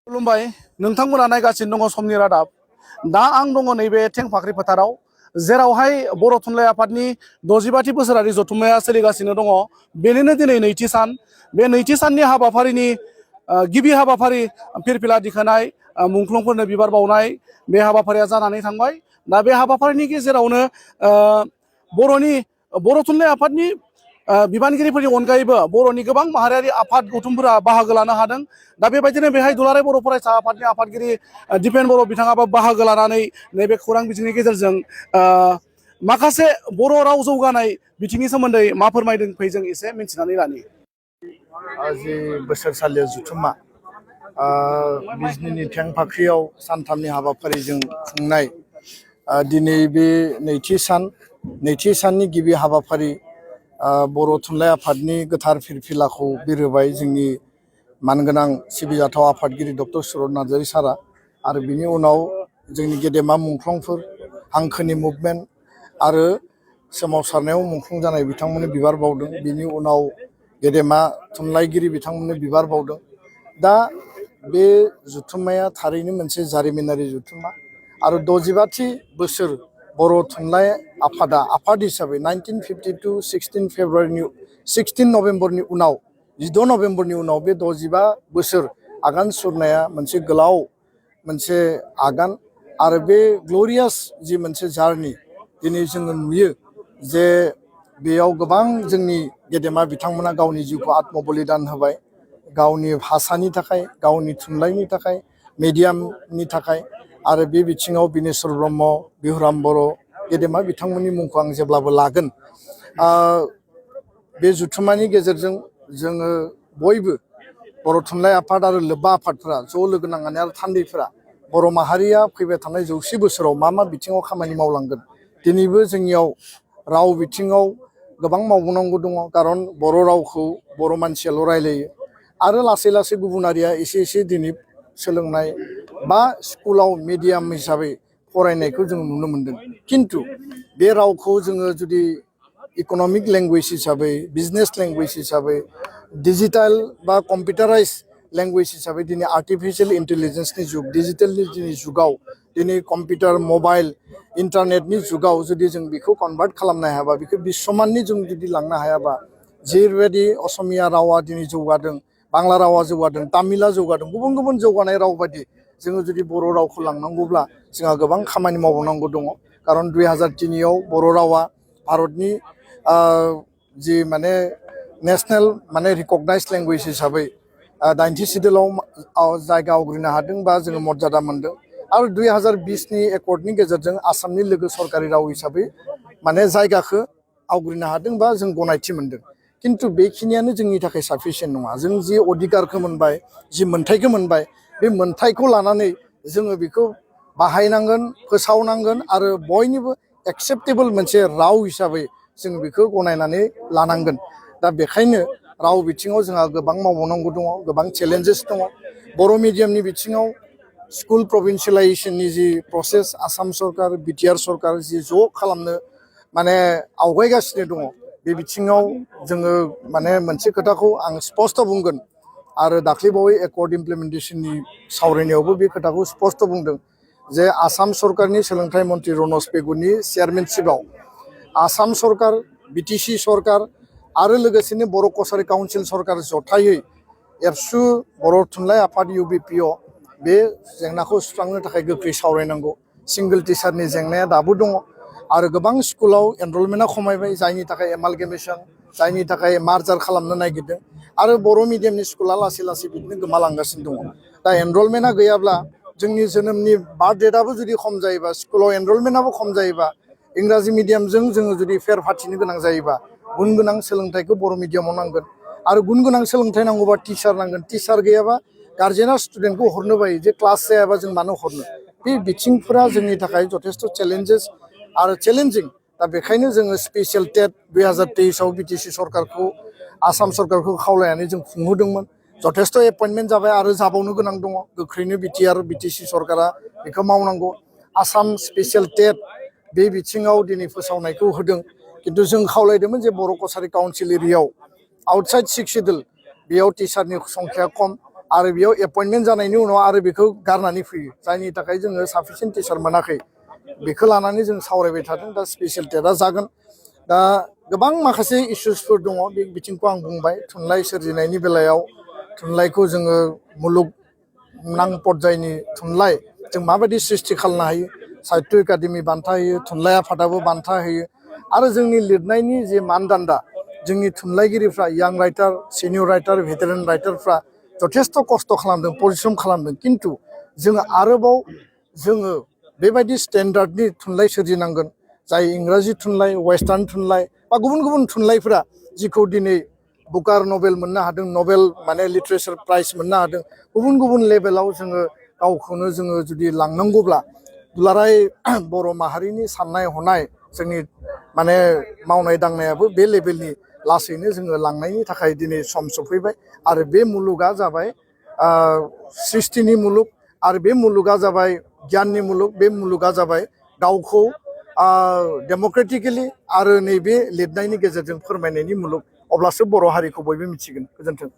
खुलुमबाय नोंथांमोना नायगासिनो दङ समनि रादाब दा आं दङ नैबे थेंफाख्रि फोथाराव जेरावहाय बर' थुनलाइ आफादनि 65थि बोसोरारि जथुम्माया सोलिगासिनो दङ बेनिनो दिनै नैथि सान बे नैथि साननि हाबाफारिनि गिबि हाबाफारि फिरफिला दिखांनाय मुंख्लंफोरनो बिबार बावनाय बे हाबाफारिया जानानै थांबाय दा बे हाबाफारिनि गेजेरावनो बर' थुनलाइ आफादनि बिबानगिरिफोरनि अनगायैबो बर'नि गोबां माहारियारि आफाद गौथुमफोरा बाहागो लानो हादों दा बेबायदिनो बेहाय दुलाराय बर' फरायसा आफादनि आफादगिरि दिपेन बर' बिथाङाबो बाहागो लानानै नैबे खौरां बिजोंनि गेजेरजों माखासे बर' राव जौगानाय बिथिंनि सोमोन्दै मा फोरमायदों फै जों एसे मिन्थिनानै लानि जि बोसोरसालि जुथुम्मा बिजनीनि थेंफाख्रियाव सानथामनि हाबाफारिजों खुंनाय दिनै बे नैथि साननि गिबि हाबाफारि बर' थुनलाइ आफादनि गोथार फिरफिलाखौ बिरहोबाय जोंनि मानगोनां सिबिजाथाव आफादगिरि डक्टर सुरत नार्जारी सारा आरो बिनि उनाव जोंनि गेदेमा मुंख्लंफोर हांखोनि मुभमेन्ट आरो सोमावसारनायाव मुंख्लं जानाय बिथांमोननो बिबार बावदों बिनि उनाव गेदेमा थुनलाइगिरि बिथांमोननो बिबार बावदों दा बे जुथुम्माया थारैनो मोनसे जारिमिनारि जुथुम्मा आरो 65थि बोसोर बर' थुनलाइ आफादा आफाद हिसाबै 1952 16 नभेम्बरनि उनाव 16 नभेम्बरनि उनाव बे 65 बोसोर आगान सुरनाया मोनसे गोलाव मोनसे आगान आरो बे ग्ल'रियास जि मोनसे जार्नि दिनै जोङो नुयो जे बेयाव गोबां जोंनि गेदेमा बिथांमोना गावनि जिउखौ आत्म बलिदान होबाय गावनि भाषानि थाखाय गावनि थुनलाइनि थाखाय मिडियामनि थाखाय आरो बे बिथिङाव बिनेश्वर ब्रह्म बिहुराम बर' गेदेमा बिथांमोननि मुंखौ आं जेब्लाबो लागोन बे जुथुम्मानि गेजेरजों जोङो बयबो बर' थुनलाइ आफाद आरो लोब्बा आफादफोरा ज' लोगो नांनानै आरो थान्दैफोरा बर' माहारिया फैबाय थानाय 100 बोसोराव मा बिथिङाव खामानि मावलांगोन दिनैबो जोंनियाव राव बिथिङाव गोबां मावबावनांगौ दङ खारन बर' रावखौ बर' मानसियाल' रायलायो आरो लासै लासै गुबुनारिया एसे दिनै सोलोंनाय बा स्कुलाव मिडियाम हिसाबै फरायनायखौ जों नुनो मोन्दों खिन्थु बे रावखौ जोङो जुदि इक'नमिक लेंगुवेज हिसाबै बिजनेस लेंगुवेज हिसाबै डिजिटेल बा कम्पिउटाराइज लेंगुवेज हिसाबै दिनै आर्टिफिशियेल इन्टेलिजेन्सनि जुग डिजिटेलनि दिनै जुगाव दिनै कम्पिउटार मबाइल इन्टारनेटनि जुगाव जुदि जों बेखौ कनभार्ट खालामनो हायाबा बेखौ बिश्वमाननि जों जुदि लांनो हायाबा जेरैबायदि असमिया रावा दिनै जौगादों बांला रावा जौगादों तामिला जौगादों गुबुन जौगानाय राव बायदि जोङो जुदि बर' रावखौ लांनांगौब्ला जोंहा गोबां खामानि मावनांगौ दङ खारन 2003आव बर' रावा भारतनि जि माने नेशनेल माने रिकगनाइज लेंगुवेज हिसाबै 90 सिडिउलाव जायगा आवग्रिनो हादों बा जोङो मर्यादा मोन्दों आरो 2020नि एकर्डनि गेजेरजों आसामनि लोगो सरकारि राव हिसाबै माने जायगाखौ आवग्रिनो हादों बा जों गनायथि मोन्दों खिन्थु बेखिनियानो जोंनि थाखाय साफिसियेन्ट नङा जों जि अधिकारखौ मोनबाय जि मोन्थायखौ मोनबाय बे मोन्थायखौ लानानै जोङो बेखौ बाहायनांगोन फोसावनांगोन आरो बयनिबो एक्सेप्टेबल मोनसे राव हिसाबै जों बेखौ गनायनानै लानांगोन दा बेखायनो राव बिथिङाव जोंहा गोबां मावबावनांगौ दङ गोबां चेलेन्जेस दङ बर' मिडियामनि बिथिङाव स्कुल प्रभिन्सियेलाइजेसननि जि प्रसेस आसाम सरकार बिटिआर सरकार जि ज' खालामनो माने आवगायगासिनो दङ बे बिथिङाव जोङो माने मोनसे खोथाखौ आं स्पष्ट बुंगोन आरो दाख्लैबावै एकर्ड इमप्लिमेन्टेसननि सावरायनायावबो बे खोथाखौ स्पष्ट बुंदों जे आसाम सरकारनि सोलोंथाइ मन्त्रि रनज पेगुनि चेयारमेनशिपआव आसाम सरकार बिटिसि सरकार आरो लोगोसेनो बर' कसारि काउन्सिल सरकार जथायै एबसु बर' थुनलाइ आफाद UBPO बे जेंनाखौ सुस्रांनो थाखाय गोख्रै सावरायनांगौ सिंगल टिचारनि जेंनाया दाबो दङ आरो गोबां स्कुलाव एनरलमेन्टआ खमायबाय जायनि थाखाय एमालगेमेसन जायनि थाखाय मार्जार खालामनो नागिरदों आरो बर' मिडियामनि स्कुला लासै बिदिनो गोमालांगासिनो दङ दा एनरलमेन्टआ गैयाब्ला जोंनि जोनोमनि बार्थ डेटआबो जुदि खम जायोबा स्कुलाव एनरलमेन्टआबो खम जायोबा इंराजि मिडियामजों जोङो जुदि फेर फाथिनो गोनां जायोबा गुन गोनां सोलोंथाइखौ बर' मिडियामाव नांगोन आरो गुन गोनां सोलोंथाइ नांगौबा टिचार नांगोन टिचार गैयाबा गार्जेना स्टुडेन्टखौ हरनो बायो जे क्लास जायाबा जों मानो हरनो बे बिथिंफोरा जोंनि थाखाय जथेस्थ चेलेन्जेस आरो चेलेन्जिं दा बेखायनो जोङो स्पेसियेल टेट 2023आव बिटिसि सरकारखौ आसाम सरकारखौ खावलायनानै जों खुंहोदोंमोन जथेस्थ एपइन्टमेन्ट जाबाय आरो जाबावनो गोनां दङ गोख्रैनो बिटिआर बिटिसि सरकारा बेखौ मावनांगौ आसाम स्पेसियेल टेट बे बिथिङाव दिनै फोसावनायखौ होदों खिन्थु जों खावलायदोंमोन जे बर' कसारि काउन्सिल एरियायाव आउटसाइड 6 सिडिउल बेयाव टिचारनि संख्या खम आरो बेयाव एपइन्टमेन्ट जानायनि उनाव आरो बेखौ गारनानै फैयो जायनि थाखाय जोङो साफिसियेन्ट टिचार मोनाखै बेखौ लानानै जों सावरायबाय थादों दा स्पेसियेल टेटआ जागोन दा गोबां माखासे इस्युसफोर दङ बे बिथिंखौ आं बुंबाय थुनलाइ सोरजिनायनि बेलायाव थुनलाइखौ जोङो मुलुगनां पर्यायनि थुनलाइ जों माबायदि सृष्टि खालामनो हायो साहित्य एकाडेमि बान्था होयो थुनलाइ आफादाबो बान्था होयो आरो जोंनि लिरनायनि जे मानदान्दा जोंनि थुनलाइगिरिफ्रा यां राइटार सिनियर राइटार भेटेरान राइटारफ्रा जथेस्थ' खस्थ' खालामदों परिश्रम खालामदों खिन्थु जोङो आरोबाव जोङो बेबायदि स्टेन्डार्डनि थुनलाइ सोरजिनांगोन जाय इंराजि थुनलाइ वेस्टार्न थुनलाइ बा गुबुन गुबुन थुनलाइफ्रा जिखौ दिनै बुकार नभेल मोननो हादों नभेल माने लिटारेचार प्राइज मोननो हादों गुबुन गुबुन लेभेलाव जोङो गावखौनो जोङो जुदि लांनांगौब्ला दुलाराय बर' माहारिनि साननाय हनाय जोंनि माने मावनाय दांनायाबो बे लेभेलनि लासैनो जोङो लांनायनि थाखाय दिनै सम सफैबाय आरो बे मुलुगा जाबाय सृष्टिनि मुलुग आरो बे मुलुगा जाबाय गियाननि मुलुग बे मुलुगा जाबाय गावखौ डेम'क्रेटिकेलि आरो नैबे लिरनायनि गेजेरजों फोरमायनायनि मुलुग अब्लासो बर' हारिखौ बयबो मिथिगोन गोजोन्थों